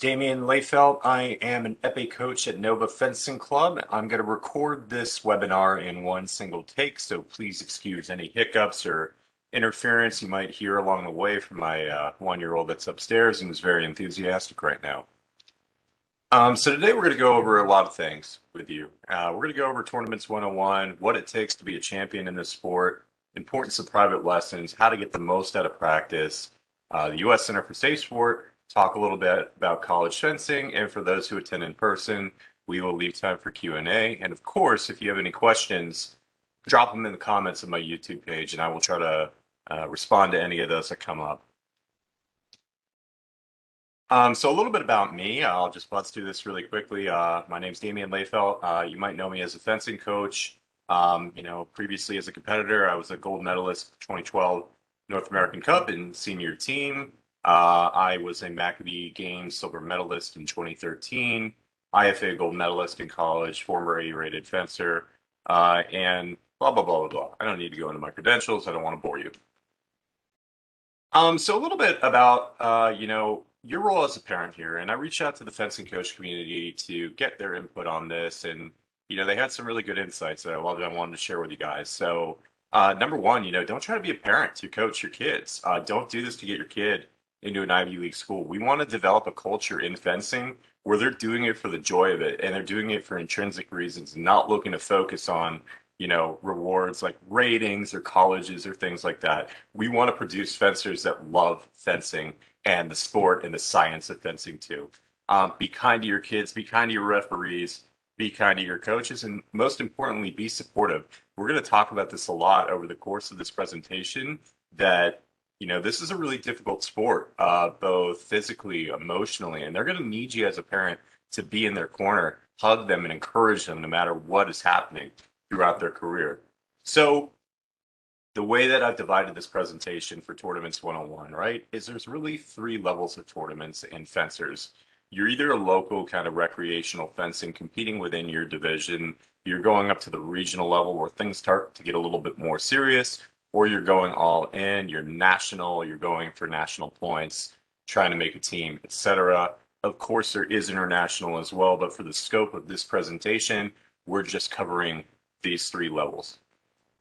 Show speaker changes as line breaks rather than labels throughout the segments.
Damian Layfelt. I am an epee coach at Nova Fencing Club. I'm going to record this webinar in one single take, so please excuse any hiccups or interference you might hear along the way from my one-year-old that's upstairs and is very enthusiastic right now. So today we're going to go over a lot of things with you. We're going to go over Tournaments 101, what it takes to be a champion in this sport, importance of private lessons, how to get the most out of practice, the U.S. Center for Safe Sport, talk a little bit about college fencing, and for those who attend in person, we will leave time for Q&A. And of course, if you have any questions, drop them in the comments of my YouTube page, and I will try to respond to any of those that come up. So a little bit about me. I'll just buzz through this really quickly. My name's Damian Layfelt. You might know me as a fencing coach. Previously as a competitor, I was a gold medalist 2012 North American Cup and senior team. I was a Maccabee Games silver medalist in 2013, IFA gold medalist in college, former A-rated fencer, and blah, blah, blah, blah, blah. I don't need to go into my credentials. I don't want to bore you. So a little bit about, your role as a parent here. And I reached out to the fencing coach community to get their input on this. And, they had some really good insights that I loved and I wanted to share with you guys. So number one, don't try to be a parent to coach your kids. Don't do this to get your kid into an Ivy League school. We want to develop a culture in fencing where they're doing it for the joy of it and they're doing it for intrinsic reasons, not looking to focus on, rewards like ratings or colleges or things like that. We want to produce fencers that love fencing and the sport and the science of fencing too. Be kind to your kids, be kind to your referees, be kind to your coaches, and most importantly, be supportive. We're going to talk about this a lot over the course of this presentation that, this is a really difficult sport, both physically, emotionally, and they're going to need you as a parent to be in their corner, hug them, and encourage them no matter what is happening throughout their career. So the way that I've divided this presentation for Tournaments 101, right, is there's really three levels of tournaments and fencers. You're either a local kind of recreational fencing competing within your division, you're going up to the regional level where things start to get a little bit more serious, or you're going all in, you're national, you're going for national points, trying to make a team, etc. Of course, there is international as well, but for the scope of this presentation, we're just covering these three levels.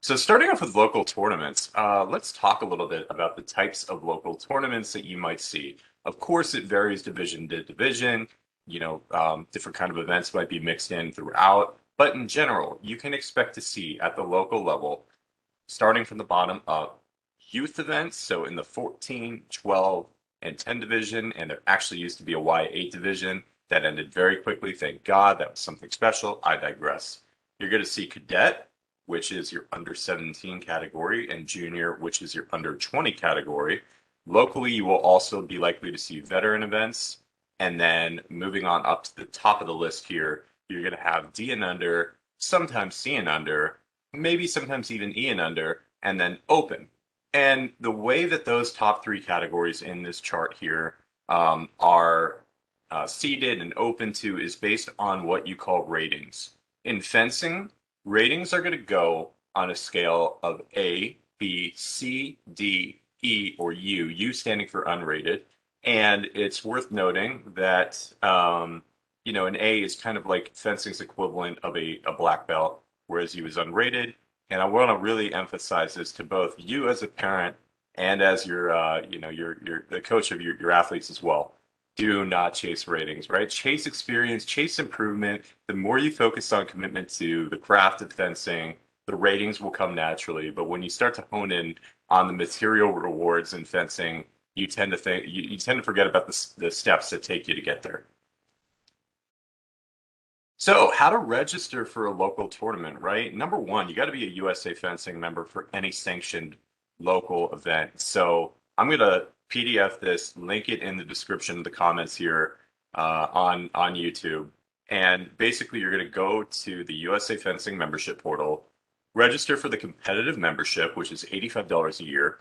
So starting off with local tournaments, let's talk a little bit about the types of local tournaments that you might see. Of course, it varies division to division. Different kind of events might be mixed in throughout. But in general, you can expect to see at the local level, starting from the bottom up, youth events. So in the 14, 12, and 10 division, and there actually used to be a Y8 division that ended very quickly. Thank God, that was something special. I digress. You're going to see cadet, which is your under 17 category, and junior, which is your under 20 category. Locally, you will also be likely to see veteran events. And then moving on up to the top of the list here, you're going to have D and under, sometimes C and under, maybe sometimes even E and under, and then open. And the way that those top three categories in this chart here are seeded and open to is based on what you call ratings. In fencing, ratings are going to go on a scale of A, B, C, D, E, or U, U standing for unrated. And it's worth noting that, an A is kind of like fencing's equivalent of a black belt, whereas U is unrated. And I want to really emphasize this to both you as a parent and as your the coach of your athletes as well. Do not chase ratings, right? Chase experience, chase improvement. The more you focus on commitment to the craft of fencing, the ratings will come naturally. But when you start to hone in on the material rewards in fencing, you tend to forget about the steps that take you to get there. So how to register for a local tournament, right? Number one, you got to be a USA Fencing member for any sanctioned local event. So I'm going to PDF this, link it in the description of the comments here on YouTube. And basically, you're going to go to the USA Fencing membership portal, register for the competitive membership, which is $85 a year.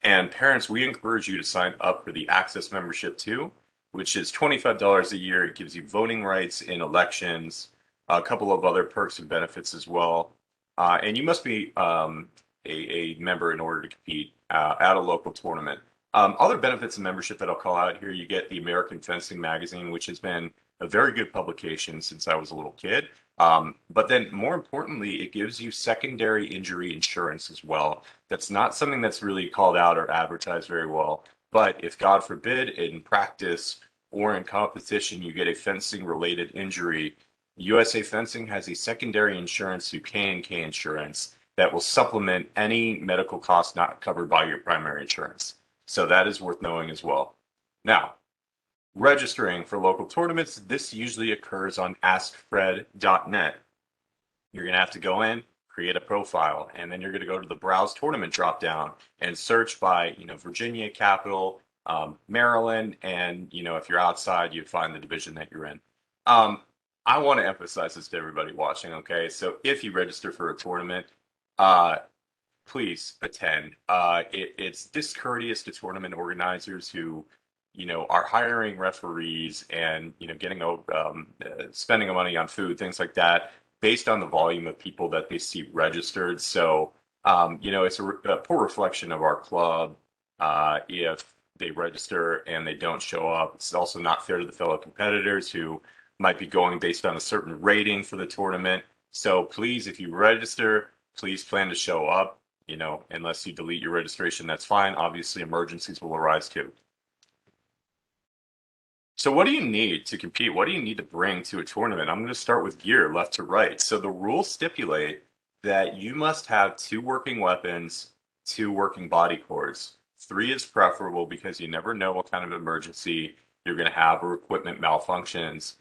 And parents, we encourage you to sign up for the Access membership too, which is $25 a year. It gives you voting rights in elections, a couple of other perks and benefits as well. And you must be a member in order to compete at a local tournament. Other benefits of membership that I'll call out here, you get the American Fencing magazine, which has been a very good publication since I was a little kid. But then more importantly, it gives you secondary injury insurance as well. That's not something that's really called out or advertised very well. But if God forbid in practice or in competition, you get a fencing related injury, USA Fencing has a secondary insurance through K&K Insurance that will supplement any medical costs not covered by your primary insurance. So that is worth knowing as well. Now, registering for local tournaments, this usually occurs on askfred.net. You're going to have to go in, create a profile, and then you're going to go to the browse tournament dropdown and search by, Virginia, Capital, Maryland, and, if you're outside, you find the division that you're in. I want to emphasize this to everybody watching, okay? So if you register for a tournament, uh, please attend. It's discourteous to tournament organizers who, are hiring referees and, getting spending money on food, things like that, based on the volume of people that they see registered. So, it's a poor reflection of our club if they register and they don't show up. It's also not fair to the fellow competitors who might be going based on a certain rating for the tournament. So please, if you register, please plan to show up. Unless you delete your registration, that's fine. Obviously, emergencies will arise too. So what do you need to compete? What do you need to bring to a tournament? I'm going to start with gear, left to right. So the rules stipulate that you must have 2 working weapons, 2 working body cords. 3 is preferable because you never know what kind of emergency you're going to have or equipment malfunctions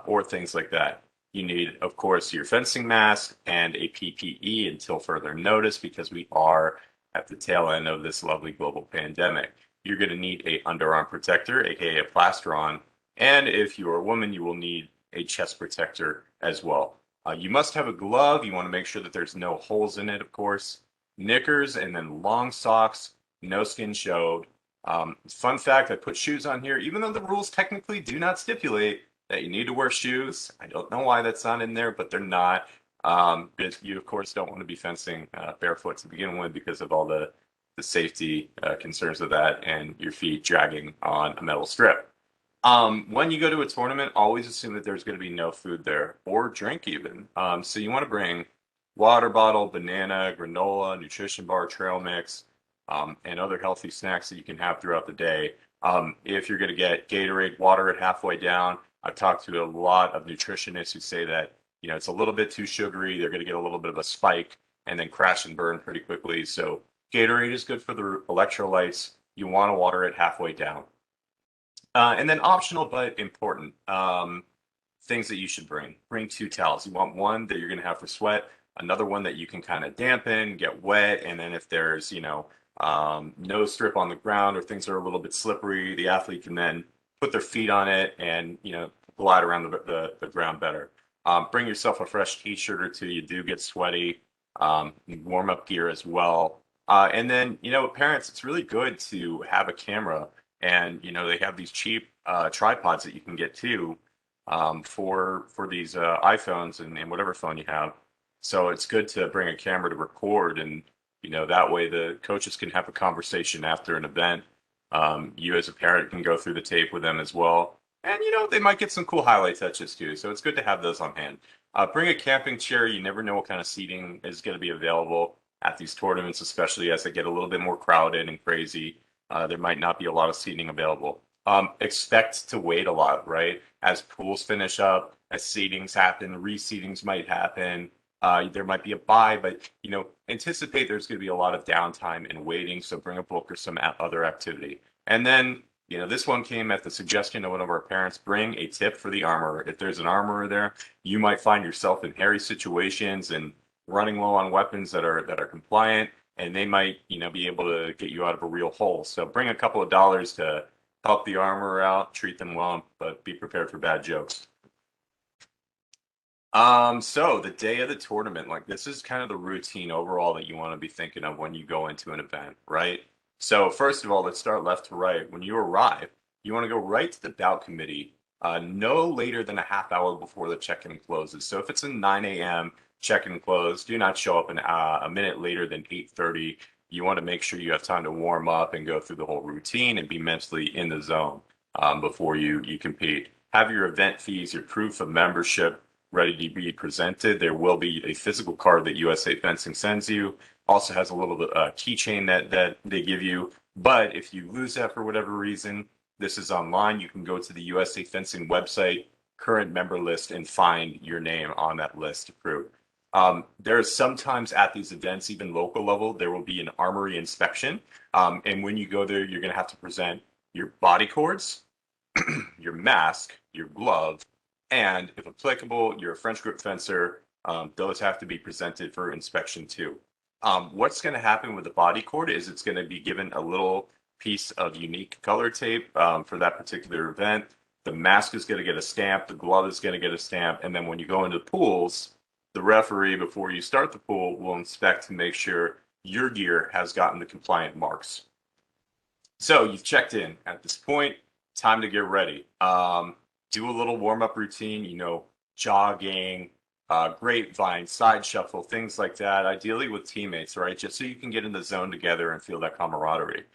or things like that. You need, of course, your fencing mask and a PPE until further notice because we are at the tail end of this lovely global pandemic. You're going to need a underarm protector, aka a plastron, and if you're a woman, you will need a chest protector as well. You must have a glove. You want to make sure that there's no holes in it, of course. Knickers and then long socks, no skin showed. Fun fact, I put shoes on here, even though the rules technically do not stipulate that you need to wear shoes. I don't know why that's not in there, but they're not. But you, of course, don't want to be fencing barefoot to begin with because of all the safety concerns of that and your feet dragging on a metal strip. When you go to a tournament, always assume that there's going to be no food there or drink even. So you want to bring water bottle, banana, granola, nutrition bar, trail mix, and other healthy snacks that you can have throughout the day. If you're going to get Gatorade, water it halfway down. I've talked to a lot of nutritionists who say that, it's a little bit too sugary. They're going to get a little bit of a spike and then crash and burn pretty quickly. So Gatorade is good for the electrolytes. You want to water it halfway down. And then optional but important things that you should bring. Bring 2 towels. You want one that you're going to have for sweat, another one that you can kind of dampen, get wet, and then if there's, no strip on the ground or things are a little bit slippery, the athlete can then put their feet on it and, glide around the ground better. Bring yourself a fresh t-shirt or two. You do get sweaty. Warm up gear as well. And then, parents, it's really good to have a camera. And, they have these cheap tripods that you can get too for these iPhones and whatever phone you have. So it's good to bring a camera to record. And, that way the coaches can have a conversation after an event. You as a parent can go through the tape with them as well. And, they might get some cool highlight touches too. So it's good to have those on hand. Bring a camping chair. You never know what kind of seating is going to be available at these tournaments, especially as they get a little bit more crowded and crazy. There might not be a lot of seating available. Expect to wait a lot, right? As pools finish up, as seatings happen, reseatings might happen. There might be a buy, but anticipate there's going to be a lot of downtime and waiting. So bring a book or some other activity. And then, this one came at the suggestion of one of our parents. Bring a tip for the armorer. If there's an armorer there, you might find yourself in hairy situations and running low on weapons that are compliant, and they might be able to get you out of a real hole. So bring a couple of dollars to help the armorer out, treat them well, but be prepared for bad jokes. So the day of the tournament, like this is kind of the routine overall that you want to be thinking of when you go into an event, right? So first of all, let's start left to right. When you arrive, you want to go right to the bout committee, no later than a half hour before the check-in closes. So if it's a 9 a.m. check-in close, do not show up a minute later than 8:30. you want to make sure you have time to warm up and go through the whole routine and be mentally in the zone before you compete. Have your event fees, your proof of membership ready to be presented. There will be a physical card that USA Fencing sends you. Also has a little keychain that they give you. But if you lose that for whatever reason, this is online. You can go to the USA Fencing website, current member list, and find your name on that list to prove. There's sometimes at these events, even local level, there will be an armory inspection. And when you go there, you're going to have to present your body cords, your mask, your glove, and if applicable, you're a French grip fencer. Those have to be presented for inspection too. What's going to happen with the body cord is it's going to be given a little piece of unique color tape for that particular event. The mask is going to get a stamp, the glove is going to get a stamp, and then when you go into pools, the referee, before you start the pool, will inspect to make sure your gear has gotten the compliant marks. So you've checked in. At this point, time to get ready. Do a little warm-up routine, jogging, grapevine, side shuffle, things like that, ideally with teammates, right? Just so you can get in the zone together and feel that camaraderie.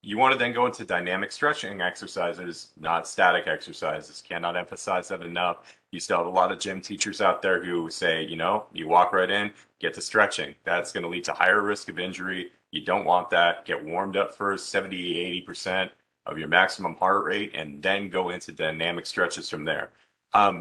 You want to then go into dynamic stretching exercises, not static exercises. Cannot emphasize that enough. You still have a lot of gym teachers out there who say, you walk right in, get to stretching. That's going to lead to higher risk of injury. You don't want that. Get warmed up first, 70, 80% of your maximum heart rate, and then go into dynamic stretches from there.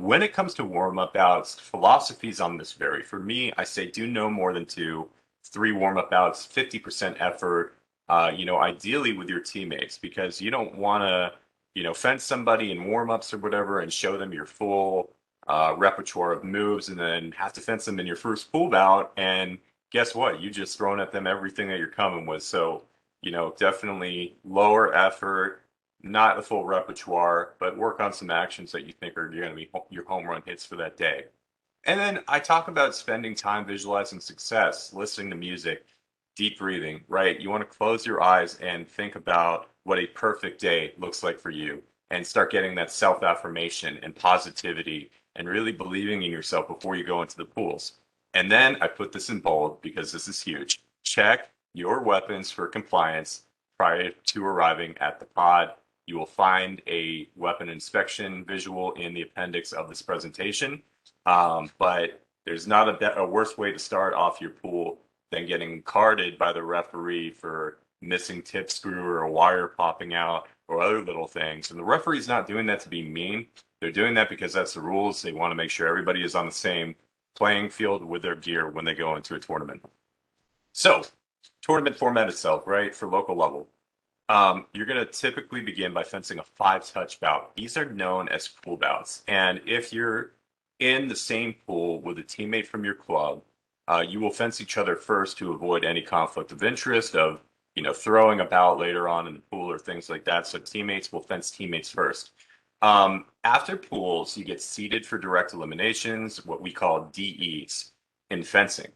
When it comes to warm-up bouts, philosophies on this vary. For me, I say do no more than 2, 3 warm-up bouts, 50% effort, ideally with your teammates, because you don't want to, fence somebody in warm-ups or whatever and show them your full repertoire of moves and then have to fence them in your first pool bout. And guess what? You just thrown at them everything that you're coming with. So, definitely lower effort, not the full repertoire, but work on some actions that you think are going to be your home run hits for that day. And then I talk about spending time visualizing success, listening to music, deep breathing, right? You want to close your eyes and think about what a perfect day looks like for you and start getting that self-affirmation and positivity and really believing in yourself before you go into the pools. And then I put this in bold because this is huge. Check your weapons for compliance prior to arriving at the pod. You will find a weapon inspection visual in the appendix of this presentation. But there's not a worse way to start off your pool than getting carded by the referee for missing tip screw or a wire popping out or other little things. And the referee's not doing that to be mean. They're doing that because that's the rules. They want to make sure everybody is on the same playing field with their gear when they go into a tournament. So, tournament format itself, right, for local level. You're going to typically begin by fencing a 5-touch bout. These are known as pool bouts. And if you're in the same pool with a teammate from your club, you will fence each other first to avoid any conflict of interest of, throwing a bout later on in the pool or things like that. So teammates will fence teammates first. After pools, you get seeded for direct eliminations, what we call DEs in fencing.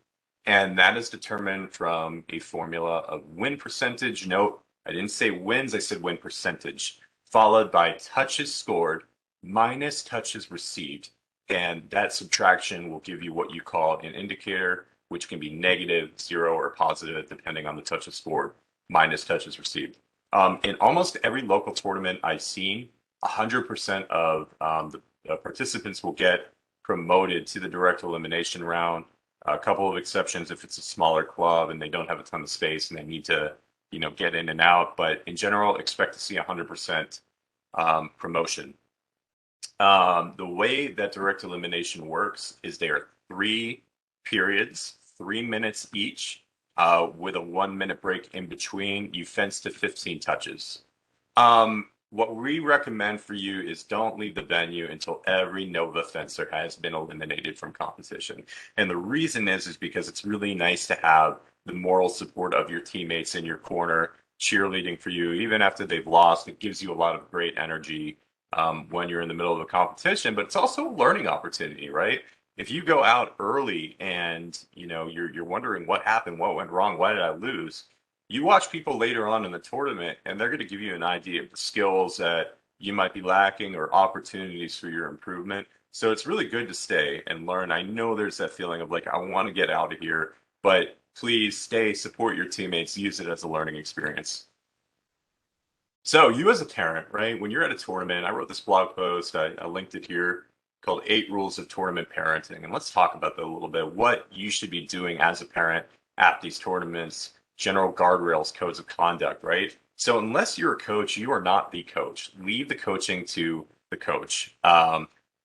And that is determined from a formula of win percentage. Note, I didn't say wins, I said win percentage, followed by touches scored minus touches received. And that subtraction will give you what you call an indicator, which can be negative, 0, or positive, depending on the touches scored, minus touches received. In almost every local tournament I've seen, 100% of the participants will get promoted to the direct elimination round. A couple of exceptions if it's a smaller club and they don't have a ton of space and they need to, get in and out. But in general, expect to see 100% promotion. The way that direct elimination works is there are 3 periods, 3 minutes each, with a 1-minute break in between. You fence to 15 touches. What we recommend for you is don't leave the venue until every Nova fencer has been eliminated from competition. And the reason is because it's really nice to have the moral support of your teammates in your corner cheerleading for you, even after they've lost. It gives you a lot of great energy when you're in the middle of a competition, but it's also a learning opportunity, right? If you go out early and you're wondering what happened, what went wrong, why did I lose? You watch people later on in the tournament, and they're going to give you an idea of the skills that you might be lacking or opportunities for your improvement. So it's really good to stay and learn. I know there's that feeling of like, I want to get out of here, but please stay, support your teammates, use it as a learning experience. So you as a parent, right, when you're at a tournament, I wrote this blog post, I linked it here, called 8 Rules of Tournament Parenting. And let's talk about that a little bit, what you should be doing as a parent at these tournaments, general guardrails, codes of conduct, right? So unless you're a coach, you are not the coach. Leave the coaching to the coach.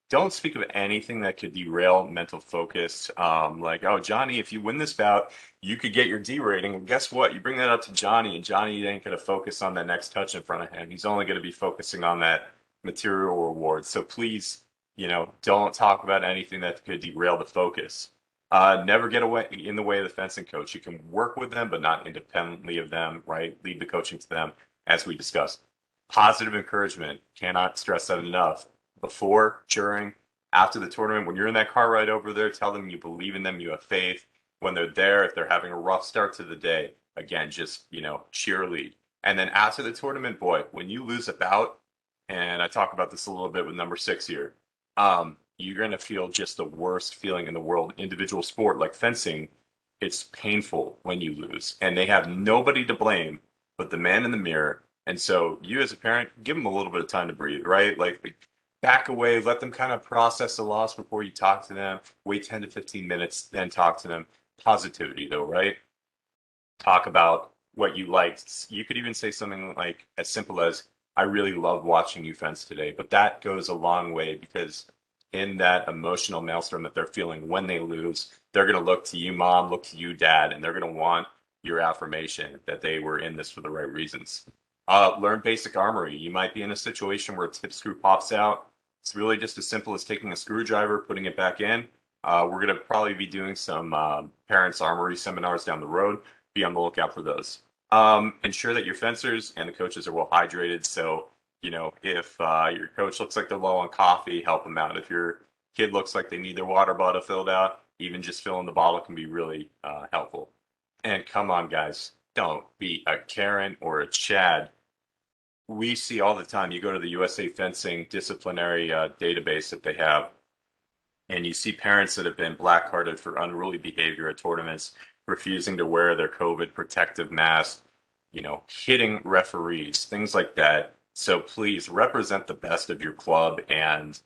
Don't speak of anything that could derail mental focus. Like, oh, Johnny, if you win this bout, you could get your D rating. And guess what? You bring that up to Johnny, and Johnny ain't going to focus on that next touch in front of him. He's only going to be focusing on that material reward. So please, don't talk about anything that could derail the focus. Never get away in the way of the fencing coach. You can work with them, but not independently of them, right? Leave the coaching to them, as we discussed. Positive encouragement. Cannot stress that enough. Before, during, after the tournament, when you're in that car ride over there, tell them you believe in them, you have faith. When they're there, if they're having a rough start to the day, again, just, cheerlead. And then after the tournament, boy, when you lose a bout, and I talk about this a little bit with number 6 here, you're going to feel just the worst feeling in the world. Individual sport like fencing, it's painful when you lose, and they have nobody to blame but the man in the mirror. And so you as a parent, give them a little bit of time to breathe, right? Like back away, let them kind of process the loss before you talk to them. Wait 10 to 15 minutes, then talk to them. Positivity, though, right? Talk about what you liked. You could even say something like as simple as, I really love watching you fence today. But that goes a long way, because in that emotional maelstrom that they're feeling when they lose, they're going to look to you, mom, look to you, dad, and they're going to want your affirmation that they were in this for the right reasons. Learn basic armory. You might be in a situation where a tip screw pops out. It's really just as simple as taking a screwdriver, putting it back in. We're going to probably be doing some parents' armory seminars down the road. Be on the lookout for those. Ensure that your fencers and the coaches are well hydrated. So, if your coach looks like they're low on coffee, help them out. If your kid looks like they need their water bottle filled out, even just filling the bottle can be really helpful. And come on, guys, don't be a Karen or a Chad. We see all the time. You go to the USA Fencing disciplinary database that they have, and you see parents that have been blackcarded for unruly behavior at tournaments, refusing to wear their COVID protective mask, hitting referees, things like that. So please represent the best of your club and,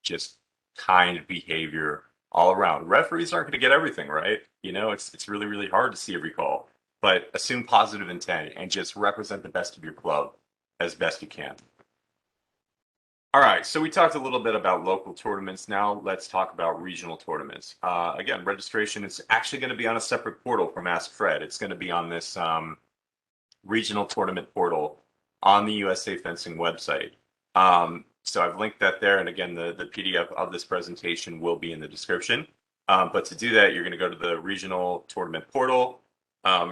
just kind behavior all around. Referees aren't going to get everything right. It's really, really hard to see every call, but assume positive intent and just represent the best of your club as best you can. All right, so we talked a little bit about local tournaments. Now let's talk about regional tournaments. Again, registration is actually going to be on a separate portal from Ask Fred. It's going to be on this regional tournament portal on the USA Fencing website. So I've linked that there, and again, the PDF of this presentation will be in the description. But to do that, you're going to go to the regional tournament portal,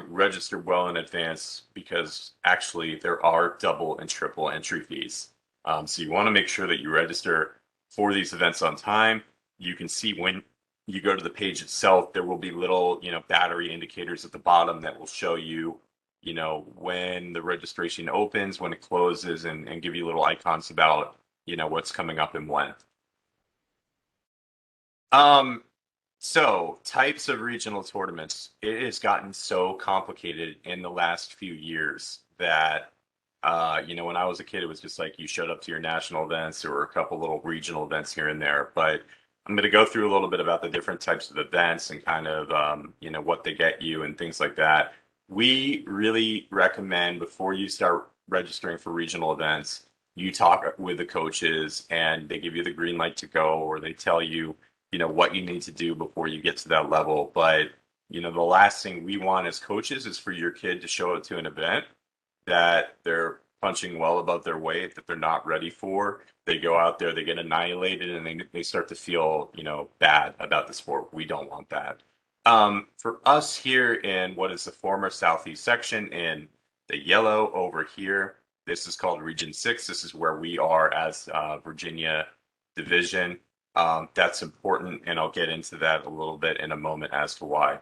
register well in advance, because actually there are double and triple entry fees. So you want to make sure that you register for these events on time. You can see when you go to the page itself, there will be little, battery indicators at the bottom that will show you, when the registration opens, when it closes, and give you little icons about, what's coming up and when. So types of regional tournaments. It has gotten so complicated in the last few years that when I was a kid, it was just like you showed up to your national events. There were a couple little regional events here and there, but I'm going to go through a little bit about the different types of events and kind of, what they get you and things like that. We really recommend, before you start registering for regional events, you talk with the coaches and they give you the green light to go, or they tell you, what you need to do before you get to that level. But, the last thing we want as coaches is for your kid to show up to an event that they're punching well above their weight, that they're not ready for. They go out there, they get annihilated, and they start to feel, bad about the sport. We don't want that. For us here in what is the former Southeast section, in the yellow over here, this is called Region 6. This is where we are as Virginia Division. That's important, and I'll get into that a little bit in a moment as to why.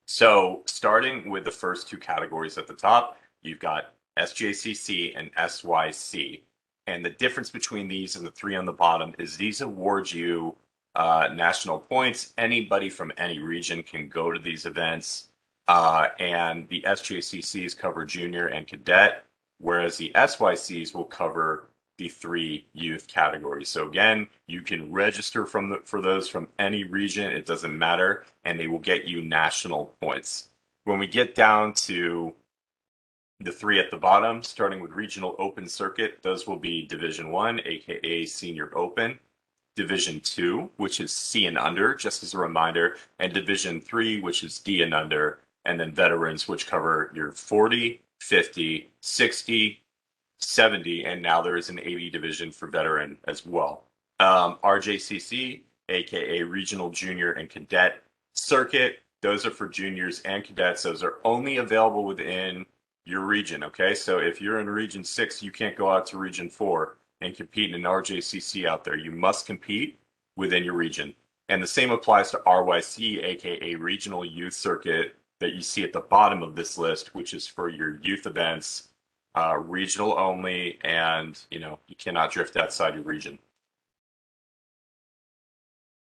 So starting with the first 2 categories at the top, you've got SJCC and SYC. And the difference between these and the 3 on the bottom is these award you national points. Anybody from any region can go to these events. And the SJCCs cover junior and cadet, whereas the SYCs will cover the 3 youth categories. So again, you can register for those from any region. It doesn't matter, and they will get you national points. When we get down to the 3 at the bottom, starting with regional open circuit, those will be Division 1, aka Senior Open, Division 2, which is C and under, just as a reminder, and Division 3, which is D and under, and then veterans, which cover your 40, 50, 60, 70, and now there is an 80 division for veteran as well. RJCC, aka Regional Junior and Cadet Circuit, those are for juniors and cadets. Those are only available within your region, okay? So if you're in Region 6, you can't go out to Region 4 and compete in an RJCC out there. You must compete within your region. And the same applies to RYC, aka Regional Youth Circuit, that you see at the bottom of this list, which is for your youth events, regional only, and you cannot drift outside your region.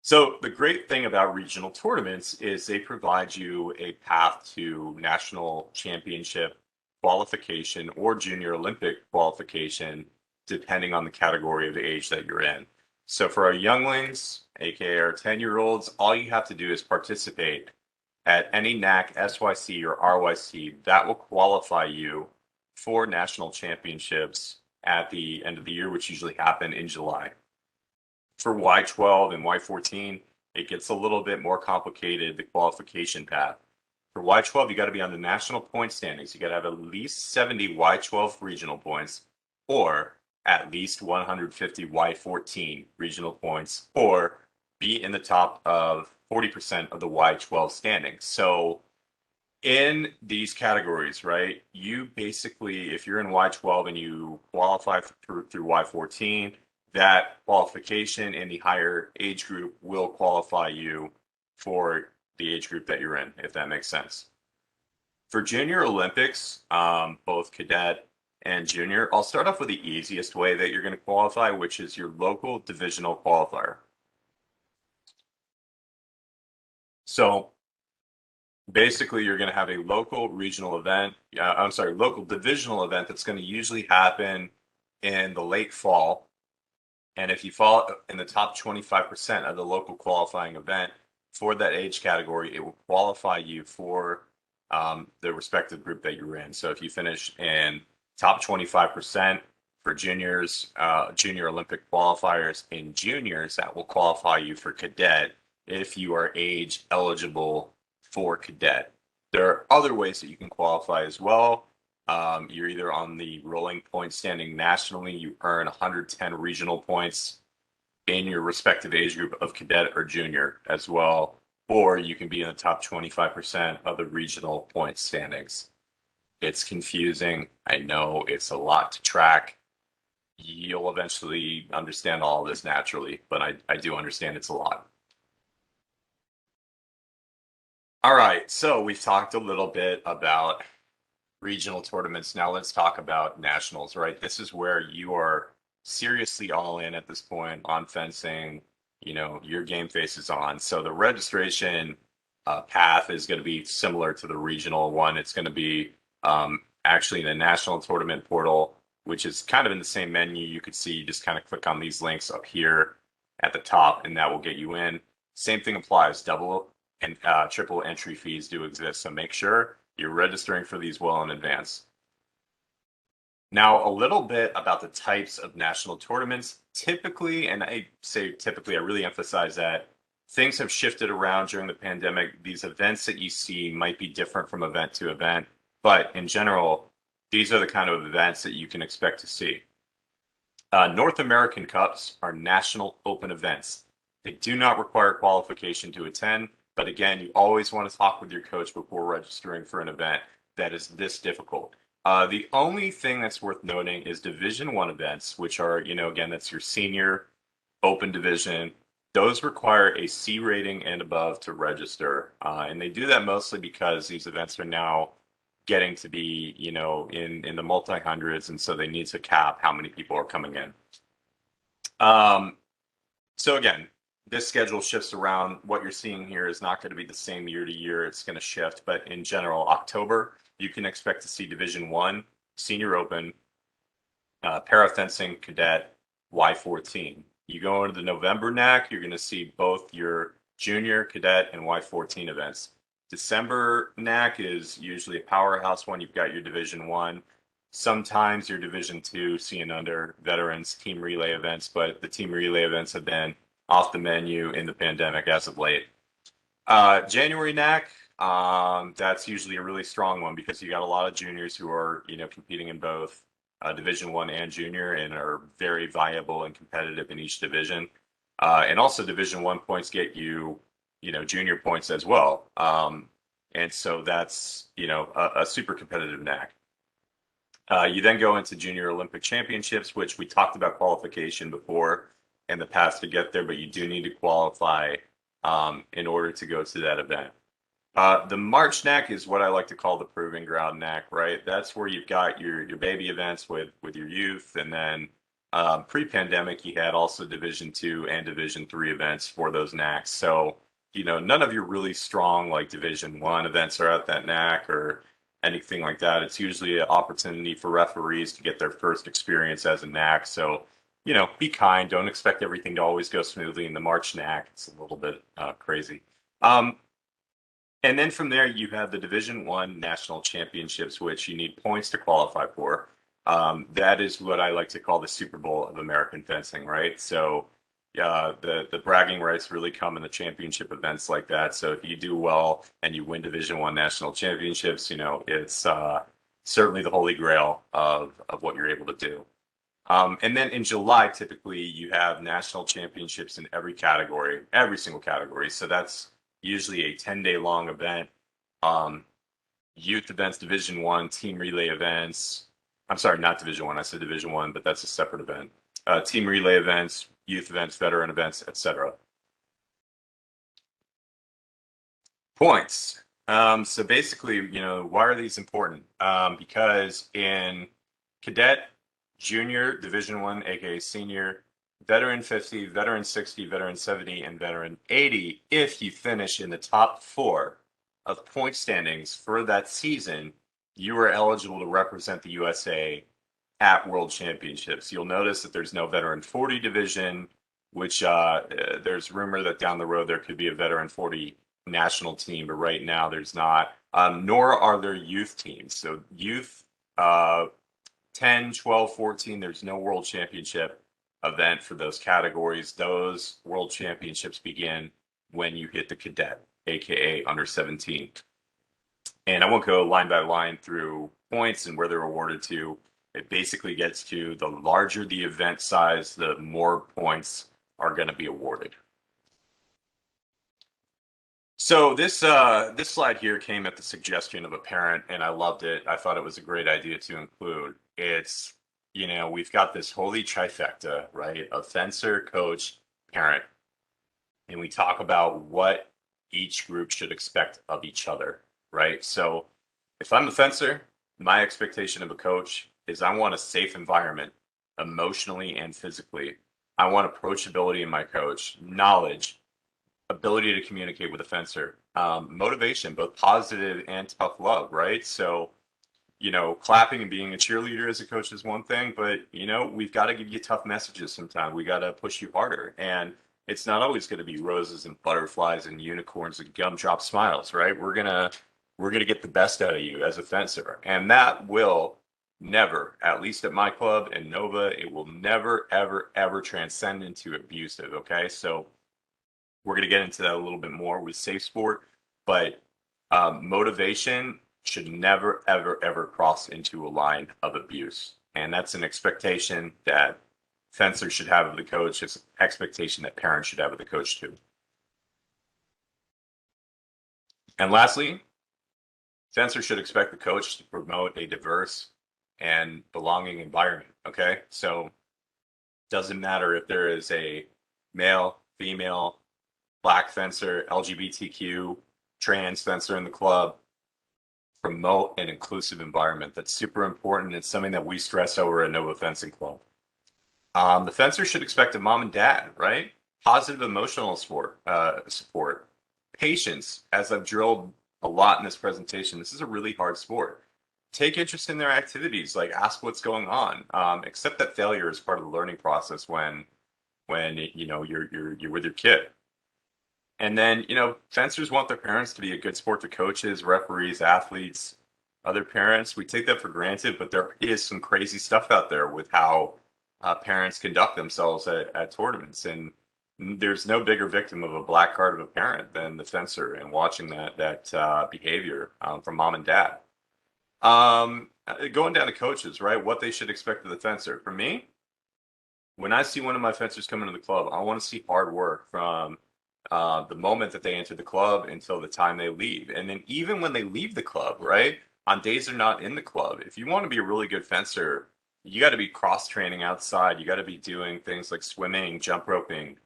So the great thing about regional tournaments is they provide you a path to national championship qualification or junior Olympic qualification, depending on the category of age that you're in. So for our younglings, aka our 10-year-olds, all you have to do is participate at any NAC, SYC, or RYC. That will qualify you for national championships at the end of the year, which usually happen in July. For Y12 and Y14, it gets a little bit more complicated, the qualification path. For Y12, you got to be on the national point standings. You got to have at least 70 Y12 regional points, or at least 150 Y14 regional points, or be in the top of 40% of the Y12 standings. So in these categories, right, you basically, if you're in Y12 and you qualify through Y14, that qualification in the higher age group will qualify you for the age group that you're in, if that makes sense. For Junior Olympics, both cadet and junior, I'll start off with the easiest way that you're going to qualify, which is your local divisional qualifier. So basically, you're going to have a local regional event, local divisional event that's going to usually happen in the late fall. And if you fall in the top 25% of the local qualifying event for that age category, it will qualify you for the respective group that you're in. So if you finish in top 25% for juniors, junior Olympic qualifiers in juniors, that will qualify you for cadet if you are age eligible for cadet. There are other ways that you can qualify as well. You're either on the rolling point standing nationally, you earn 110 regional points in your respective age group of cadet or junior as well, or you can be in the top 25% of the regional point standings. It's confusing. I know it's a lot to track. You'll eventually understand all of this naturally, but I do understand it's a lot. All right, so we've talked a little bit about regional tournaments. Now let's talk about nationals, right? This is where you are seriously all in at this point on fencing. Your game face is on. So the registration path is going to be similar to the regional one. It's going to be actually in the national tournament portal, which is kind of in the same menu. You could see, you just kind of click on these links up here at the top, and that will get you in. Same thing applies. Double and triple entry fees do exist. So make sure you're registering for these well in advance. Now, a little bit about the types of national tournaments. Typically, and I say typically, I really emphasize that things have shifted around during the pandemic. These events that you see might be different from event to event, but in general, these are the kind of events that you can expect to see. North American Cups are national open events. They do not require qualification to attend, but again, you always want to talk with your coach before registering for an event that is this difficult. The only thing that's worth noting is Division I events, which are, again, that's your senior open division. Those require a C rating and above to register. And they do that mostly because these events are now getting to be, in the multi-hundreds, and so they need to cap how many people are coming in. So again, this schedule shifts around. What you're seeing here is not going to be the same year to year. It's going to shift, but in general, October, you can expect to see Division One, Senior Open, para fencing, cadet, Y14. You go into the November NAC, you're going to see both your junior, cadet, and Y14 events. December NAC is usually a powerhouse one. You've got your Division One, sometimes your Division Two, C and under veterans team relay events, but the team relay events have been off the menu in the pandemic as of late. January NAC, that's usually a really strong one because you got a lot of juniors who are, competing in both Division One and junior and are very viable and competitive in each division. And also Division One points get you, junior points as well. And so that's, a super competitive NAC. You then go into Junior Olympic Championships, which we talked about qualification before in the past to get there, but you do need to qualify in order to go to that event. The March NAC is what I like to call the proving ground NAC, right? That's where you've got your baby events with your youth, and then pre-pandemic you had also Division Two and Division Three events for those NACs. So none of your really strong like Division One events are at that NAC or anything like that. It's usually an opportunity for referees to get their first experience as a NAC. So be kind. Don't expect everything to always go smoothly in the March NAC. It's a little bit crazy. And then from there, you have the Division One national championships, which you need points to qualify for. That is what I like to call the Super Bowl of American fencing, right? So, the bragging rights really come in the championship events like that. So if you do well and you win Division One national championships, it's certainly the holy grail of what you're able to do. And then in July, typically you have national championships in every category, every single category. So that's usually a 10-day long event. Youth events, Division One, team relay events. I'm sorry, not Division One. I said Division One, but that's a separate event. Team relay events, youth events, veteran events, etc. Points. So basically, why are these important? Because in cadet, junior, Division One, aka senior, veteran 50, veteran 60, veteran 70, and veteran 80, if you finish in the top four of point standings for that season, you are eligible to represent the USA at World Championships. You'll notice that there's no veteran 40 division, which there's rumor that down the road there could be a veteran 40 national team, but right now there's not. Nor are there youth teams. So youth 10, 12, 14, there's no World Championship event for those categories. Those World Championships begin when you hit the cadet, aka under 17. And I won't go line by line through points and where they're awarded to. It basically gets to the larger the event size, the more points are going to be awarded. So this slide here came at the suggestion of a parent, and I loved it. I thought it was a great idea to include. It's we've got this holy trifecta, right? A fencer, coach, parent, and we talk about what each group should expect of each other, right? So if I'm the fencer, my expectation of a coach is I want a safe environment emotionally and physically. I want approachability in my coach, knowledge, ability to communicate with a fencer, motivation, both positive and tough love, right? So, clapping and being a cheerleader as a coach is one thing, but, we've got to give you tough messages sometimes. We got to push you harder. And it's not always going to be roses and butterflies and unicorns and gumdrop smiles, right? We're going to get the best out of you as a fencer. And that will never, at least at my club and Nova, it will never, ever, ever transcend into abusive. Okay. So we're going to get into that a little bit more with Safe Sport, but motivation should never, ever, ever cross into a line of abuse. And that's an expectation that fencers should have of the coach. It's an expectation that parents should have of the coach too. And lastly, fencers should expect the coach to promote a diverse and belonging environment. Okay. So doesn't matter if there is a male, female, Black fencer, LGBTQ, trans fencer in the club, promote an inclusive environment. That's super important. It's something that we stress over at Nova Fencing Club. The fencer should expect a mom and dad, right? Positive emotional support, patience, as I've drilled a lot in this presentation. This is a really hard sport. Take interest in their activities, like ask what's going on. Accept that failure is part of the learning process when you're with your kid. And then, fencers want their parents to be a good sport to coaches, referees, athletes, other parents. We take that for granted, but there is some crazy stuff out there with how parents conduct themselves at tournaments. And there's no bigger victim of a black card of a parent than the fencer and watching that behavior from mom and dad. Going down to coaches, right? What they should expect of the fencer. For me, when I see one of my fencers come into the club, I want to see hard work from the moment that they enter the club until the time they leave. And then even when they leave the club, right? On days they're not in the club, if you want to be a really good fencer, you got to be cross training outside. You got to be doing things like swimming, jump roping,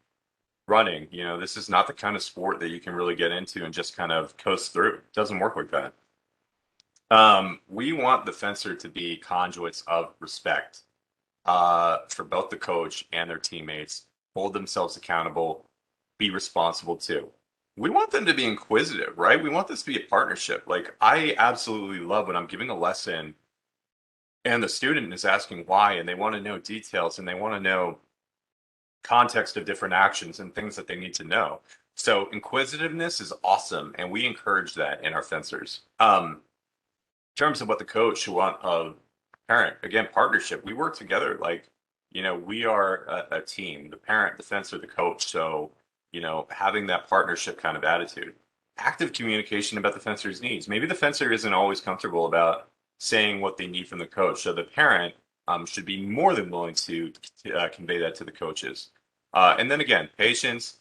running. This is not the kind of sport that you can really get into and just kind of coast through. It doesn't work like that. We want the fencer to be conduits of respect for both the coach and their teammates, hold themselves accountable, be responsible too. We want them to be inquisitive, right? We want this to be a partnership. Like, I absolutely love when I'm giving a lesson and the student is asking why, and they want to know details and they want to know context of different actions and things that they need to know. So inquisitiveness is awesome, and we encourage that in our fencers. In terms of what the coach should want of parent, again, partnership. We work together. Like, we are a team, the parent, the fencer, the coach. So, having that partnership kind of attitude. Active communication about the fencer's needs. Maybe the fencer isn't always comfortable about saying what they need from the coach. So the parent should be more than willing to convey that to the coaches. And then again, patience,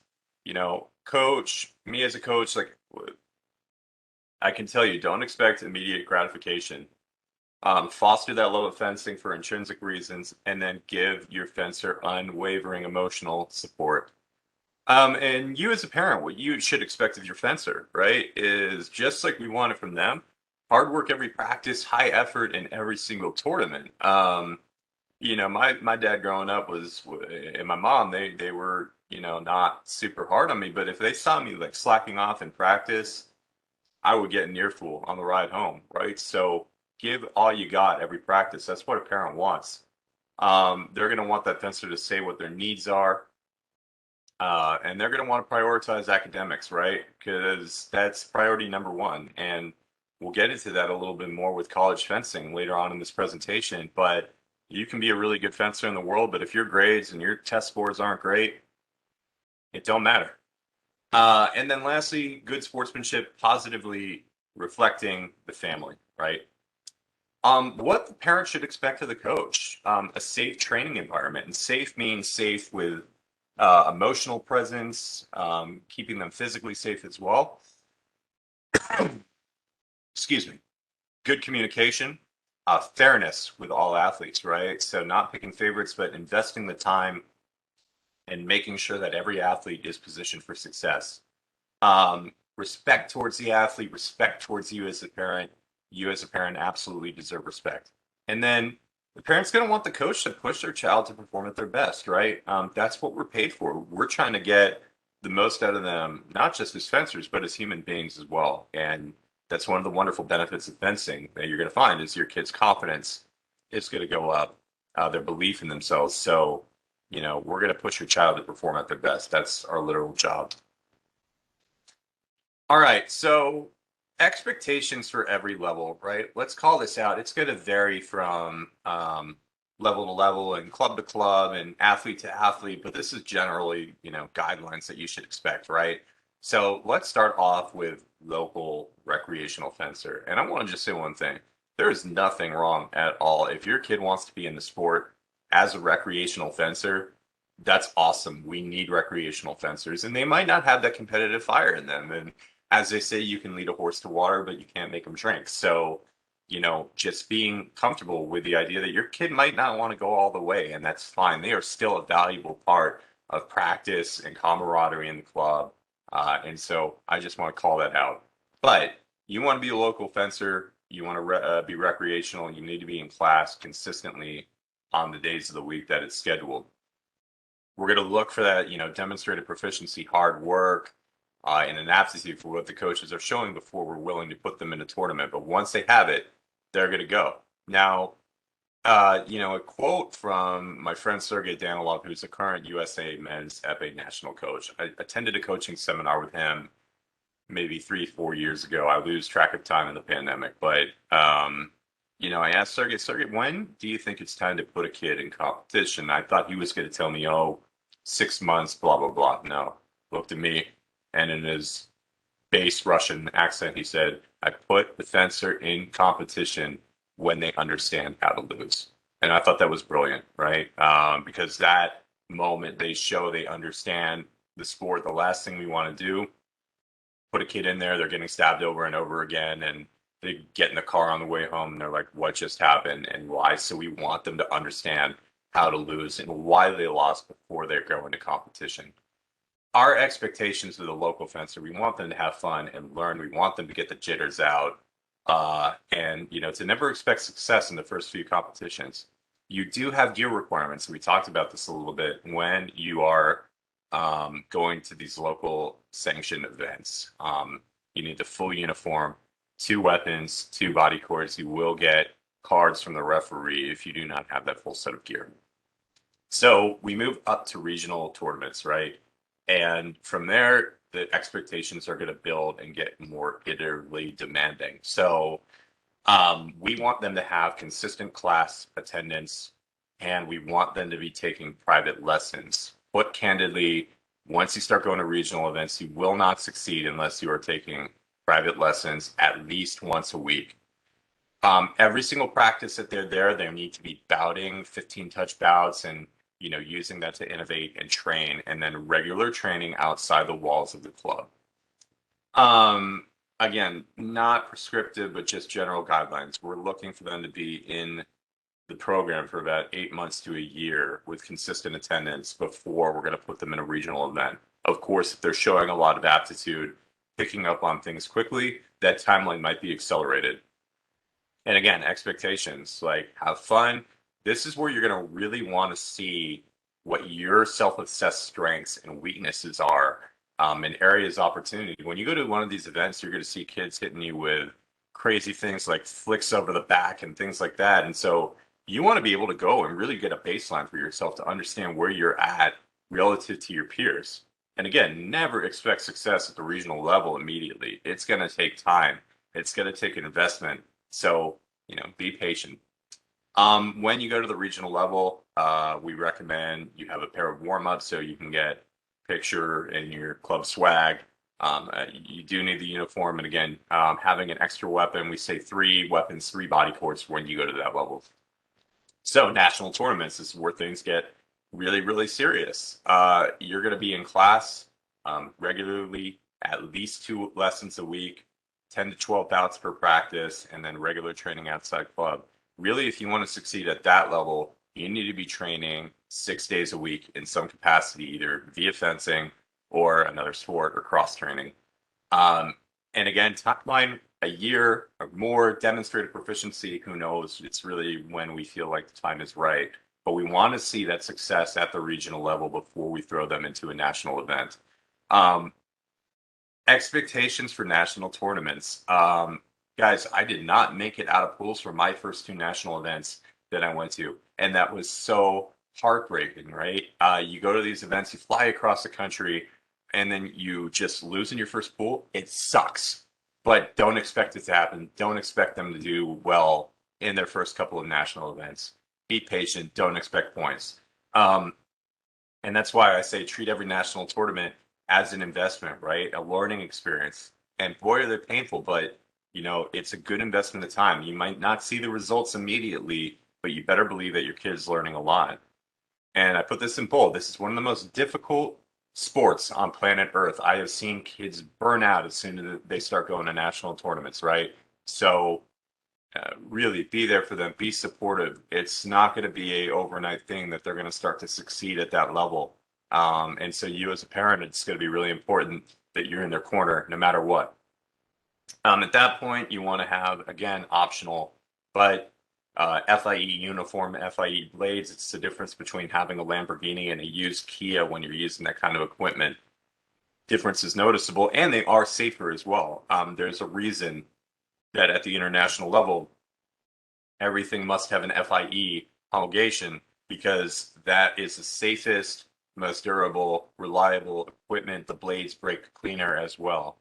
coach, me as a coach, like I can tell you, don't expect immediate gratification. Foster that love of fencing for intrinsic reasons, and then give your fencer unwavering emotional support. And you as a parent, what you should expect of your fencer, right, is just like we want it from them. Hard work every practice, high effort in every single tournament. My dad growing up and my mom, they were, not super hard on me, but if they saw me like slacking off in practice, I would get an earful on the ride home, right? So give all you got every practice. That's what a parent wants. They're going to want that fencer to say what their needs are. And they're going to want to prioritize academics, right? Because that's priority number one. And we'll get into that a little bit more with college fencing later on in this presentation. But you can be a really good fencer in the world, but if your grades and your test scores aren't great, it don't matter. And then lastly, good sportsmanship, positively reflecting the family, right? What the parent should expect of the coach, a safe training environment, and safe means safe with emotional presence, keeping them physically safe as well. Excuse me. Good communication, fairness with all athletes, right? So not picking favorites, but investing the time and making sure that every athlete is positioned for success. Respect towards the athlete, respect towards you as a parent. You as a parent absolutely deserve respect. And then the parent's going to want the coach to push their child to perform at their best, right? That's what we're paid for. We're trying to get the most out of them, not just as fencers, but as human beings as well. And that's one of the wonderful benefits of fencing that you're going to find is your kid's confidence is going to go up, their belief in themselves. So, we're going to push your child to perform at their best. That's our literal job. All right. So expectations for every level, right? Let's call this out. It's going to vary from level to level and club to club and athlete to athlete, but this is generally, guidelines that you should expect, right? So let's start off with local recreational fencer. And I want to just say one thing. There is nothing wrong at all. If your kid wants to be in the sport as a recreational fencer, that's awesome. We need recreational fencers, and they might not have that competitive fire in them. And as they say, you can lead a horse to water, but you can't make them drink. So, just being comfortable with the idea that your kid might not want to go all the way, and that's fine. They are still a valuable part of practice and camaraderie in the club. And so I just want to call that out. But you want to be a local fencer, you want to be recreational, you need to be in class consistently on the days of the week that it's scheduled. We're going to look for that, demonstrated proficiency, hard work, and an aptitude for what the coaches are showing before we're willing to put them in a tournament. But once they have it, they're going to go. Now, a quote from my friend Sergey Danilov, who's the current USA men's epee national coach. I attended a coaching seminar with him maybe 3, 4 years ago. I lose track of time in the pandemic, but I asked Sergey, when do you think it's time to put a kid in competition? I thought he was going to tell me, oh, 6 months, blah blah blah. No, looked at me, and in his bass Russian accent, he said, "I put the fencer in competition when they understand how to lose." And I thought that was brilliant, right? Because that moment they show they understand the sport. The last thing we want to do, put a kid in there, they're getting stabbed over and over again, and they get in the car on the way home and they're like, what just happened and why? So we want them to understand how to lose and why they lost before they go into competition. Our expectations of the local fencer, we want them to have fun and learn. We want them to get the jitters out, and to never expect success in the first few competitions. You do have gear requirements. We talked about this a little bit when you are going to these local sanctioned events. You need the full uniform, 2 weapons, 2 body cords. You will get cards from the referee if you do not have that full set of gear. So we move up to regional tournaments, right? And from there, the expectations are going to build and get more iteratively demanding. So we want them to have consistent class attendance, and we want them to be taking private lessons. But candidly, once you start going to regional events, you will not succeed unless you are taking private lessons at least once a week. Every single practice that they're there, they need to be bouting 15 touch bouts and using that to innovate and train, and then regular training outside the walls of the club. Again, not prescriptive, but just general guidelines. We're looking for them to be in the program for about 8 months to a year with consistent attendance before we're going to put them in a regional event. Of course, if they're showing a lot of aptitude, picking up on things quickly, that timeline might be accelerated. And again, expectations, like have fun. This is where you're going to really want to see what your self-assessed strengths and weaknesses are, and areas of opportunity. When you go to one of these events, you're going to see kids hitting you with crazy things like flicks over the back and things like that. And so you want to be able to go and really get a baseline for yourself to understand where you're at relative to your peers. And again, never expect success at the regional level immediately. It's going to take time. It's going to take an investment. So, be patient. When you go to the regional level, we recommend you have a pair of warm-ups so you can get picture in your club swag. You do need the uniform, and again, having an extra weapon. We say 3 weapons, 3 body cords when you go to that level. So national tournaments is where things get really, really serious. You're going to be in class regularly, at least 2 lessons a week, 10 to 12 bouts per practice, and then regular training outside club. Really, if you want to succeed at that level, you need to be training 6 days a week in some capacity, either via fencing or another sport or cross training. And again, timeline, a year or more, demonstrated proficiency, who knows? It's really when we feel like the time is right. But we want to see that success at the regional level before we throw them into a national event. Expectations for national tournaments. Guys, I did not make it out of pools for my first 2 national events that I went to. And that was so heartbreaking, right? You go to these events, you fly across the country, and then you just lose in your first pool. It sucks. But don't expect it to happen. Don't expect them to do well in their first couple of national events. Be patient. Don't expect points. And that's why I say treat every national tournament as an investment, right? A learning experience. And boy, are they painful, but it's a good investment of time. You might not see the results immediately, but you better believe that your kid's learning a lot. And I put this in bold. This is one of the most difficult sports on planet Earth. I have seen kids burn out as soon as they start going to national tournaments, right? So really be there for them, be supportive. It's not going to be a overnight thing that they're going to start to succeed at that level. And so you as a parent, it's going to be really important that you're in their corner no matter what. At that point, you want to have, again, optional, but FIE uniform, FIE blades. It's the difference between having a Lamborghini and a used Kia when you're using that kind of equipment. Difference is noticeable, and they are safer as well. There's a reason that at the international level, everything must have an FIE homologation because that is the safest, most durable, reliable equipment. The blades break cleaner as well.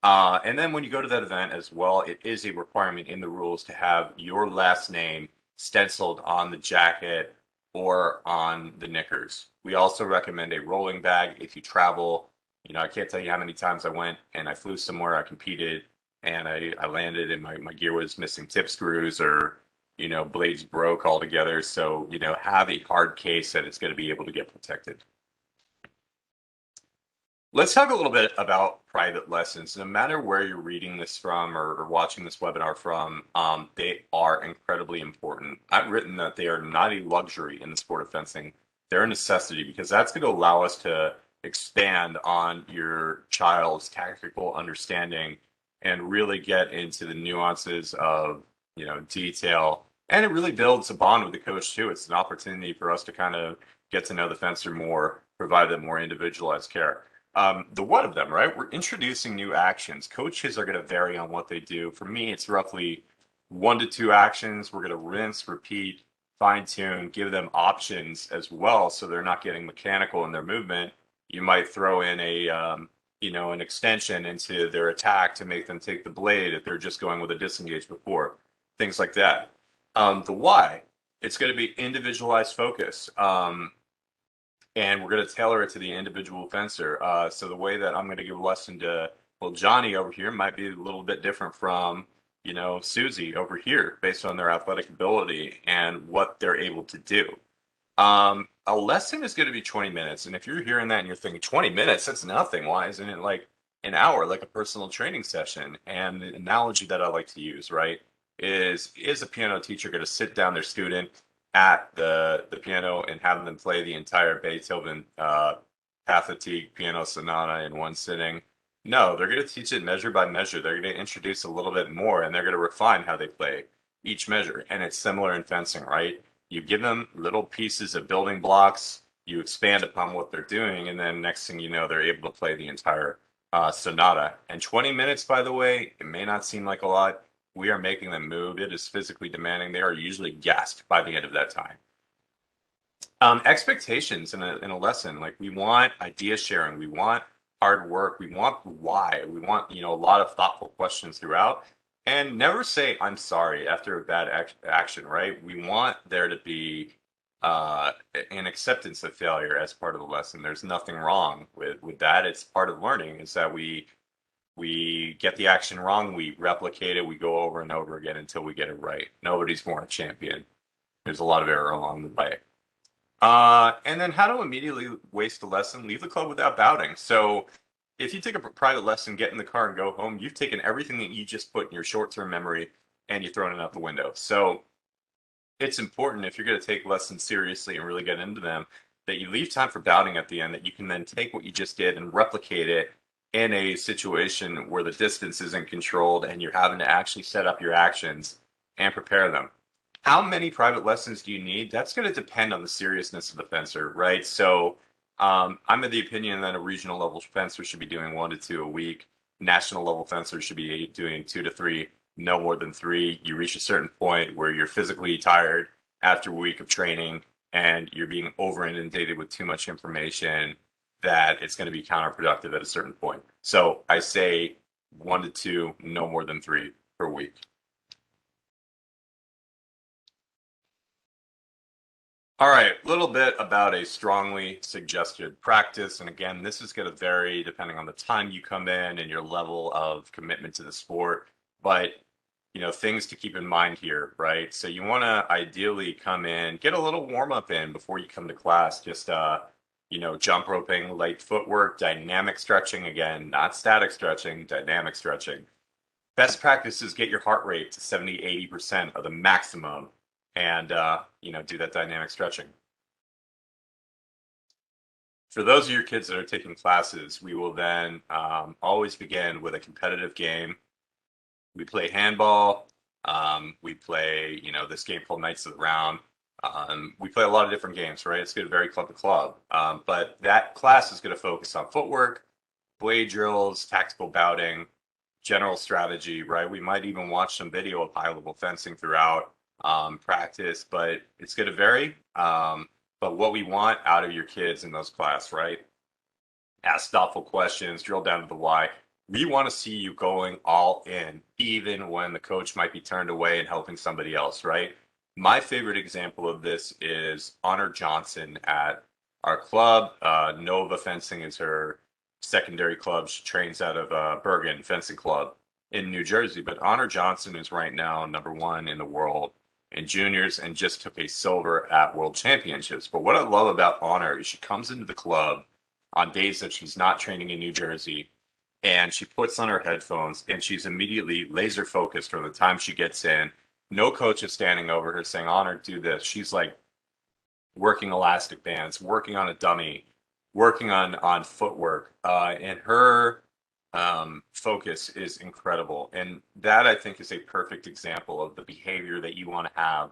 And then when you go to that event as well, it is a requirement in the rules to have your last name stenciled on the jacket or on the knickers. We also recommend a rolling bag if you travel. I can't tell you how many times I went and I flew somewhere, I competed, and I landed and my gear was missing tip screws or, blades broke altogether. So, have a hard case that it's going to be able to get protected. Let's talk a little bit about private lessons. No matter where you're reading this from or watching this webinar from, they are incredibly important. I've written that they are not a luxury in the sport of fencing. They're a necessity because that's going to allow us to expand on your child's tactical understanding and really get into the nuances of, detail. And it really builds a bond with the coach too. It's an opportunity for us to kind of get to know the fencer more, provide them more individualized care. The what of them, right? We're introducing new actions. Coaches are going to vary on what they do. For me, it's roughly 1 to 2 actions. We're going to rinse, repeat, fine tune, give them options as well, so they're not getting mechanical in their movement. You might throw in an extension into their attack to make them take the blade if they're just going with a disengage before, things like that. The why, it's going to be individualized focus. And we're going to tailor it to the individual fencer. So the way that I'm going to give a lesson to, Johnny over here might be a little bit different from, Susie over here based on their athletic ability and what they're able to do. A lesson is going to be 20 minutes. And if you're hearing that and you're thinking 20 minutes, that's nothing. Why isn't it like an hour, like a personal training session? And the analogy that I like to use, right, is a piano teacher going to sit down their student at the piano and have them play the entire Beethoven Pathetique piano sonata in one sitting? No, they're going to teach it measure by measure. They're going to introduce a little bit more and they're going to refine how they play each measure. And it's similar in fencing, right? You give them little pieces of building blocks, you expand upon what they're doing, and then next thing you know, they're able to play the entire sonata. And 20 minutes, by the way, it may not seem like a lot. We are making them move. It is physically demanding. They are usually gassed by the end of that time. Expectations in a lesson, like we want idea sharing, we want hard work, we want why, we want a lot of thoughtful questions throughout, and never say I'm sorry after a bad action, right? We want there to be an acceptance of failure as part of the lesson. There's nothing wrong with that. It's part of learning is that we get the action wrong, we replicate it, we go over and over again until we get it right. Nobody's born a champion. There's a lot of error along the way. And then how to immediately waste a lesson, leave the club without bouting. So if you take a private lesson, get in the car and go home, you've taken everything that you just put in your short-term memory and you've thrown it out the window. So it's important if you're going to take lessons seriously and really get into them, that you leave time for bouting at the end, that you can then take what you just did and replicate it in a situation where the distance isn't controlled and you're having to actually set up your actions and prepare them. How many private lessons do you need? That's going to depend on the seriousness of the fencer, right? So I'm of the opinion that a regional level fencer should be doing 1 to 2 a week. National level fencers should be doing 2 to 3, no more than 3. You reach a certain point where you're physically tired after a week of training and you're being over inundated with too much information that it's going to be counterproductive at a certain point. So I say 1 to 2, no more than 3 per week. All right, a little bit about a strongly suggested practice. And again, this is going to vary depending on the time you come in and your level of commitment to the sport. But, things to keep in mind here, right? So you want to ideally come in, get a little warm up in before you come to class. Just, jump roping, light footwork, dynamic stretching. Again, not static stretching, dynamic stretching. Best practice is get your heart rate to 70, 80% of the maximum and do that dynamic stretching. For those of your kids that are taking classes, we will then always begin with a competitive game. We play handball. We play, this game called Knights of the Round. We play a lot of different games, right? It's going to vary club to club. But that class is going to focus on footwork, blade drills, tactical bouting, general strategy, right? We might even watch some video of high level fencing throughout practice, but it's going to vary. But what we want out of your kids in those class, right? Ask thoughtful questions, drill down to the why. We want to see you going all in, even when the coach might be turned away and helping somebody else, right? My favorite example of this is Honor Johnson at our club. Nova Fencing is her secondary club. She trains out of Bergen Fencing Club in New Jersey. But Honor Johnson is right now #1 in the world in juniors and just took a silver at World Championships. But what I love about Honor is she comes into the club on days that she's not training in New Jersey, and she puts on her headphones and she's immediately laser focused from the time she gets in. No coach is standing over her saying, Honor, do this. She's like working elastic bands, working on a dummy, working on footwork. And her focus is incredible. And that I think is a perfect example of the behavior that you want to have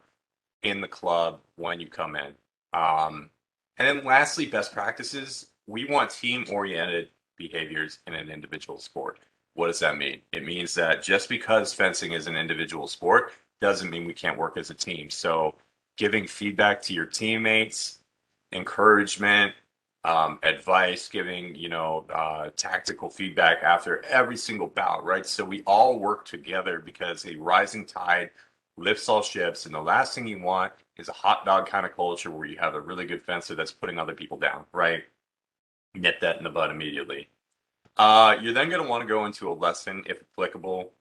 in the club when you come in. And then lastly, best practices. We want team oriented behaviors in an individual sport. What does that mean? It means that just because fencing is an individual sport doesn't mean we can't work as a team. So giving feedback to your teammates, encouragement, advice, giving, tactical feedback after every single bout, right? So we all work together because a rising tide lifts all ships. And the last thing you want is a hot dog kind of culture where you have a really good fencer that's putting other people down, right? Nip that in the bud immediately. You're then going to want to go into a lesson if applicable.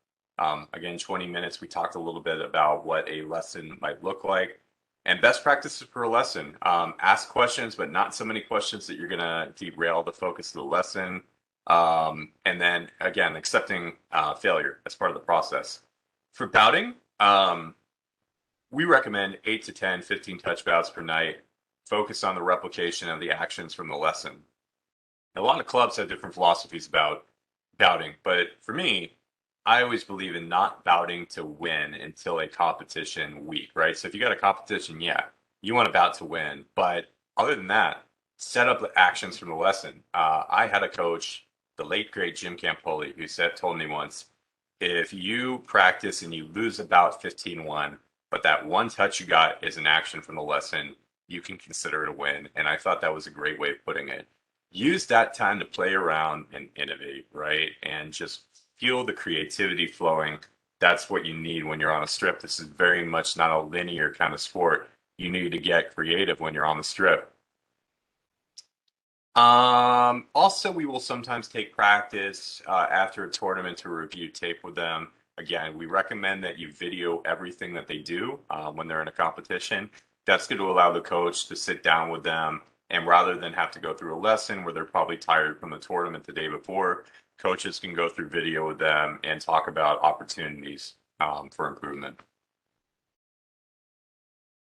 Again, 20 minutes, we talked a little bit about what a lesson might look like. And best practices for a lesson. Ask questions, but not so many questions that you're going to derail the focus of the lesson. And then, again, accepting failure as part of the process. For bouting, we recommend 8 to 10, 15 touch bouts per night. Focus on the replication of the actions from the lesson. A lot of clubs have different philosophies about bouting, but for me, I always believe in not bouting to win until a competition week, right? So if you got a competition, yeah, you want to bout to win. But other than that, set up the actions from the lesson. I had a coach, the late great Jim Campoli, who told me once, if you practice and you lose about 15-1, but that one touch you got is an action from the lesson, you can consider it a win. And I thought that was a great way of putting it. Use that time to play around and innovate, right? And just feel the creativity flowing. That's what you need when you're on a strip. This is very much not a linear kind of sport. You need to get creative when you're on the strip. Also, we will sometimes take practice after a tournament to review tape with them. Again, we recommend that you video everything that they do when they're in a competition. That's going to allow the coach to sit down with them, and rather than have to go through a lesson where they're probably tired from the tournament the day before, coaches can go through video with them and talk about opportunities for improvement.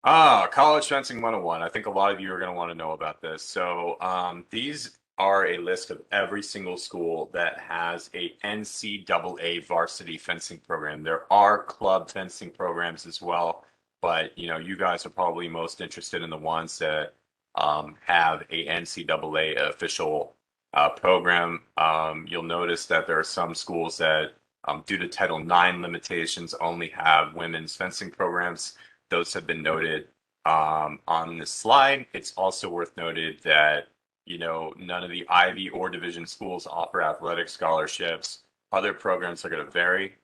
College Fencing 101. I think a lot of you are going to want to know about this. So these are a list of every single school that has a NCAA varsity fencing program. There are club fencing programs as well, but you guys are probably most interested in the ones that have a NCAA official program. You'll notice that there are some schools that, due to Title IX limitations, only have women's fencing programs. Those have been noted on this slide. It's also worth noted that none of the Ivy or Division schools offer athletic scholarships. Other programs are going to vary.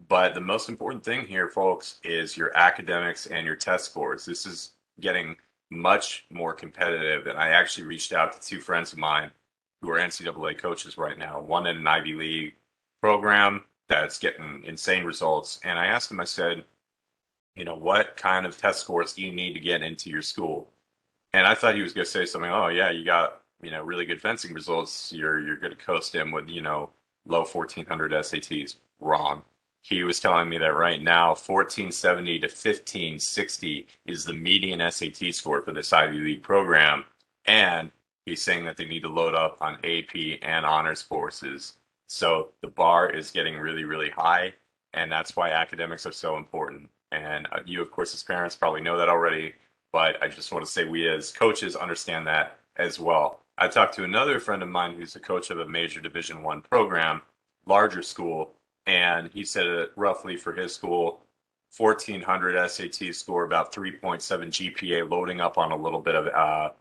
But the most important thing here, folks, is your academics and your test scores. This is getting much more competitive. And I actually reached out to two friends of mine who are NCAA coaches right now, one in an Ivy League program that's getting insane results. And I asked them, I said, what kind of test scores do you need to get into your school? And I thought he was going to say something, oh, yeah, you got, really good fencing results. You're going to coast him with, low 1400 SATs. Wrong. He was telling me that right now, 1470 to 1560 is the median SAT score for this Ivy League program. And he's saying that they need to load up on AP and honors courses. So the bar is getting really, really high. And that's why academics are so important. And you, of course, as parents probably know that already, but I just want to say we as coaches understand that as well. I talked to another friend of mine who's a coach of a major Division I program, larger school, and he said that roughly for his school, 1400 SAT score, about 3.7 GPA, loading up on a little bit of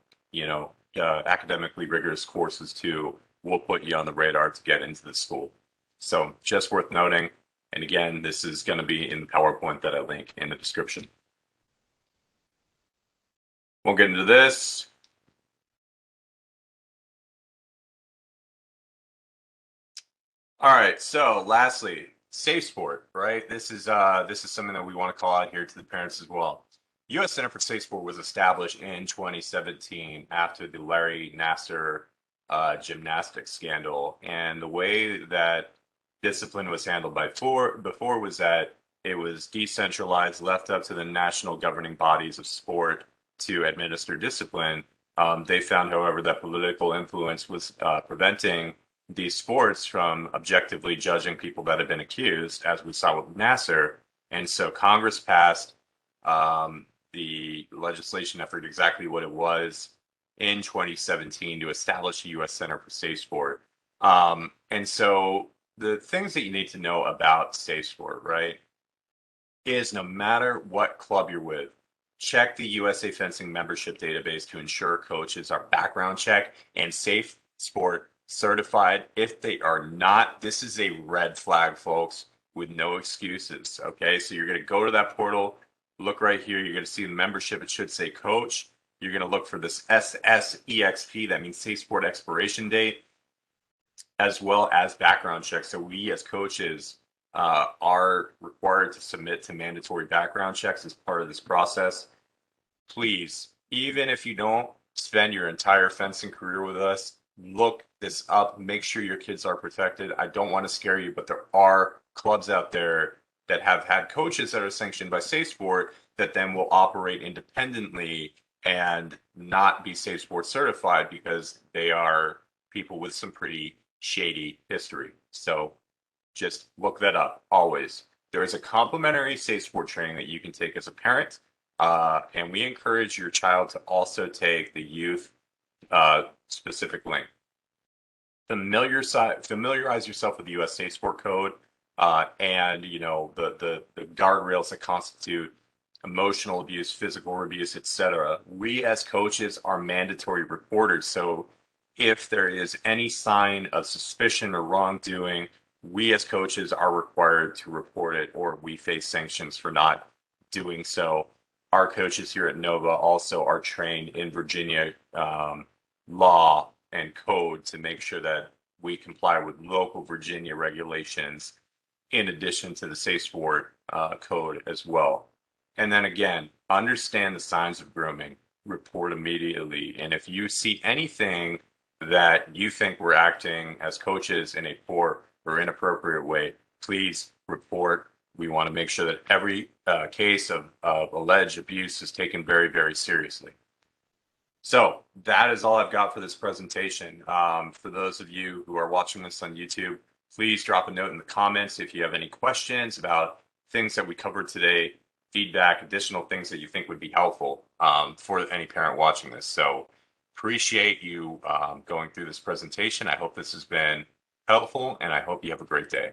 academically rigorous courses too, will put you on the radar to get into the school. So just worth noting. And again, this is going to be in the PowerPoint that I link in the description. We'll get into this. All right. So lastly, safe sport, right? This is something that we want to call out here to the parents as well. U.S. Center for Safe Sport was established in 2017 after the Larry Nassar gymnastics scandal, and the way that discipline was handled before was that it was decentralized, left up to the national governing bodies of sport to administer discipline. They found, however, that political influence was preventing these sports from objectively judging people that had been accused, as we saw with Nassar. And so Congress passed the legislation, I forget exactly what it was, in 2017 to establish a U.S. Center for Safe Sport. And so the things that you need to know about safe sport, right, is no matter what club you're with, check the USA Fencing membership database to ensure coaches are background check and safe sport certified. If they are not, this is a red flag, folks, with no excuses. Okay, so you're going to go to that portal, look right here. You're going to see the membership. It should say coach. You're going to look for this SSEXP. That means safe sport expiration date, as well as background checks. So we as coaches are required to submit to mandatory background checks as part of this process. Please, even if you don't spend your entire fencing career with us, look this up. Make sure your kids are protected. I don't want to scare you, but there are clubs out there that have had coaches that are sanctioned by Safe Sport that then will operate independently and not be Safe Sport certified because they are people with some pretty shady history. So just look that up always. There is a complimentary safe sport training that you can take as a parent, and we encourage your child to also take the youth specific link. Familiarize yourself with the U.S. Safe Sport Code and the guardrails that constitute emotional abuse, physical abuse, etc. We as coaches are mandatory reporters, so if there is any sign of suspicion or wrongdoing, we as coaches are required to report it, or we face sanctions for not doing so. Our coaches here at Nova also are trained in Virginia law and code to make sure that we comply with local Virginia regulations in addition to the Safe Sport code as well. And then again, understand the signs of grooming, report immediately. And if you see anything that you think we're acting as coaches in a poor or inappropriate way, please report. We want to make sure that every case of alleged abuse is taken very, very seriously. So that is all I've got for this presentation. For those of you who are watching this on YouTube, please drop a note in the comments if you have any questions about things that we covered today, feedback, additional things that you think would be helpful for any parent watching this. So appreciate you going through this presentation. I hope this has been helpful, and I hope you have a great day.